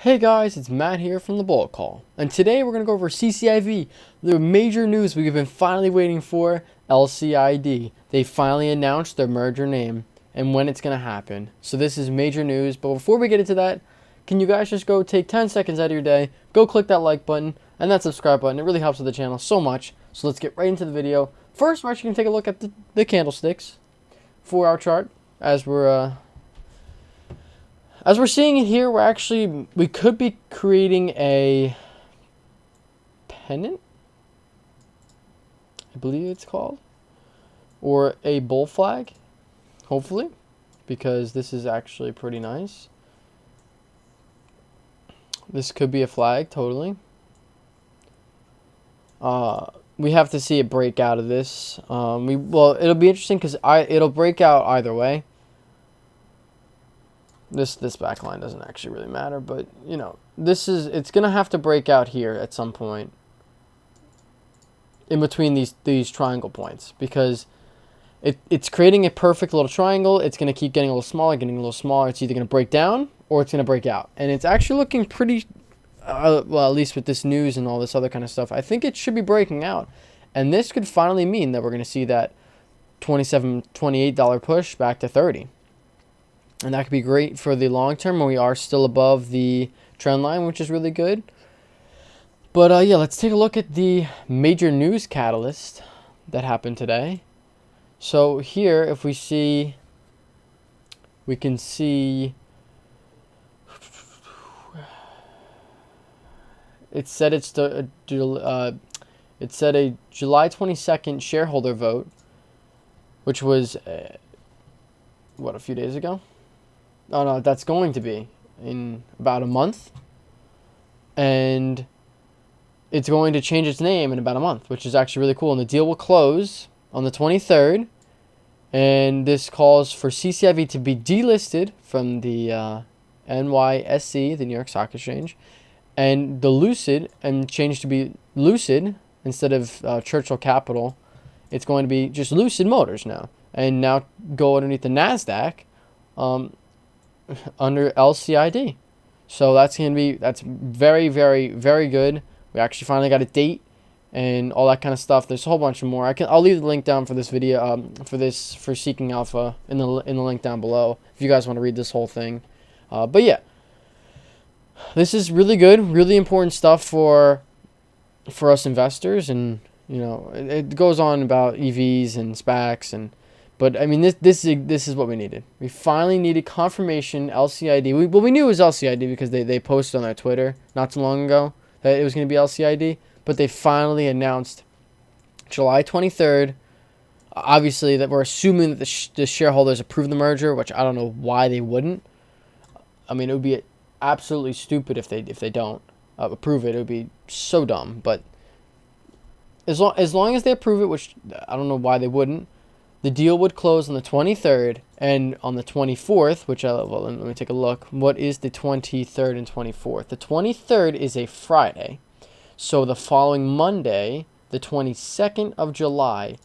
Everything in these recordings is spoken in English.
Hey guys, it's Matt here from the Bullet Call, and today we're going to go over CCIV, the major news we've been finally waiting for, Lcid. They finally announced their merger name and when it's going to happen. So this is major news, but before we get into that, can you guys just go take 10 seconds out of your day, go click that like button and that subscribe button. It really helps with the channel so much. So let's get right into the video. First, we're actually going to take a look at the candlesticks, 4-hour chart, as we're seeing it here. We could be creating a pennant, I believe it's called, or a bull flag, hopefully, because this is actually pretty nice. This could be a flag, totally. We have to see it break out of this. Well, it'll be interesting because it'll break out either way. This back line doesn't actually really matter, but you know, it's gonna have to break out here at some point in between these triangle points, because it's creating a perfect little triangle. It's gonna keep getting a little smaller, getting a little smaller. It's either gonna break down or it's gonna break out, and it's actually looking pretty well, at least with this news and all this other kind of stuff. I think it should be breaking out, and this could finally mean that we're gonna see that $27, $28 push back to 30. And that could be great for the long term when we are still above the trend line, which is really good. But yeah, let's take a look at the major news catalyst that happened today. So here, if we can see, it said a July 22nd shareholder vote, which was what, a few days ago. Oh no, that's going to be in about a month, and it's going to change its name in about a month, which is actually really cool. And the deal will close on the 23rd, and this calls for CCIV to be delisted from the NYSE, the New York Stock Exchange, and the Lucid, and changed to be Lucid instead of Churchill Capital. It's going to be just Lucid Motors now, and now go underneath the NASDAQ. Under Lcid. So that's very, very, very good. We actually finally got a date and all that kind of stuff. There's a whole bunch of more. I'll leave the link down for this video, for Seeking Alpha in the link down below if you guys want to read this whole thing. But yeah, this is really good, really important stuff for us investors, and you know, it goes on about EVs and SPACs But I mean, this is what we needed. We finally needed confirmation Lcid. We knew it was Lcid because they posted on their Twitter not too long ago that it was going to be Lcid. But they finally announced July 23rd. Obviously, that we're assuming that the shareholders approve the merger, which I don't know why they wouldn't. I mean, it would be absolutely stupid if they don't approve it. It would be so dumb. But as long as they approve it, which I don't know why they wouldn't. The deal would close on the 23rd, and on the 24th, let me take a look. What is the 23rd and 24th? The 23rd is a Friday. So the following Monday, the 22nd of July,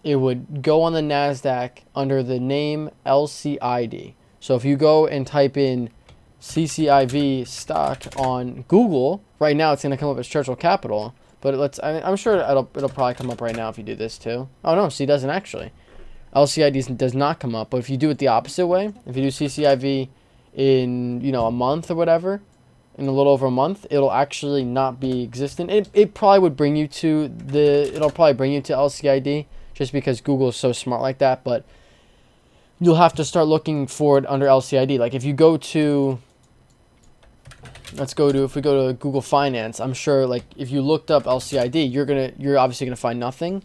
it would go on the NASDAQ under the name Lcid. So if you go and type in CCIV stock on Google, right now it's going to come up as Churchill Capital. But I'm sure it'll probably come up right now if you do this too. Oh no, see, it doesn't actually. Lcid does not come up. But if you do it the opposite way, if you do CCIV in a month or whatever, in a little over a month, it'll actually not be existent. It probably would bring you to Lcid just because Google is so smart like that. But you'll have to start looking for it under Lcid. Like if you go to if we go to Google Finance, I'm sure like if you looked up Lcid, you're obviously gonna find nothing.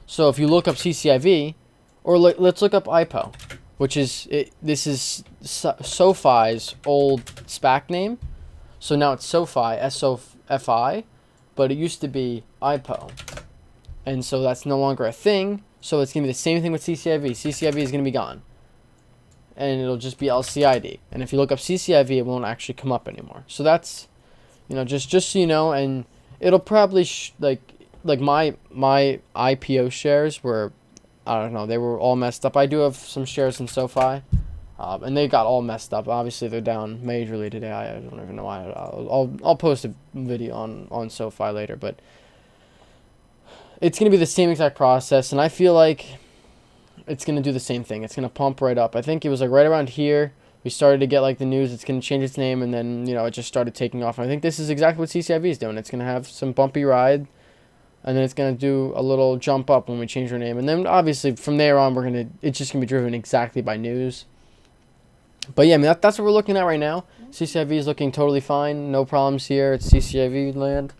So if you look up CCIV, or let's look up IPO, which is this is SoFi's old SPAC name. So now it's SoFi, SOFI, but it used to be IPO, and so that's no longer a thing. So it's gonna be the same thing with CCIV. CCIV is gonna be gone, and it'll just be Lcid. And if you look up CCIV, it won't actually come up anymore. So that's, just so you know, and it'll probably like my IPO shares were, I don't know, they were all messed up. I do have some shares in SoFi. And they got all messed up. Obviously, they're down majorly today. I don't even know why. I'll post a video on SoFi later, but it's going to be the same exact process, and I feel like it's going to do the same thing. It's going to pump right up. I think it was like right around here we started to get like the news it's going to change its name, and then, you know, it just started taking off. And I think this is exactly what CCIV is doing. It's going to have some bumpy ride, and then it's going to do a little jump up when we change our name. And then obviously from there on, it's just going to be driven exactly by news. But yeah, I mean, that's what we're looking at right now. CCIV is looking totally fine. No problems here. It's CCIV land.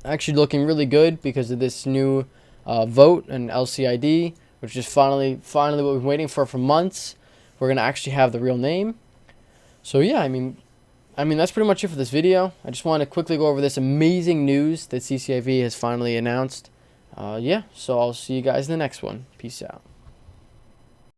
Actually looking really good because of this new vote and LCID, which is finally what we've been waiting for months. We're going to actually have the real name. So yeah, I mean, that's pretty much it for this video. I just want to quickly go over this amazing news that CCIV has finally announced. Yeah, so I'll see you guys in the next one. Peace out.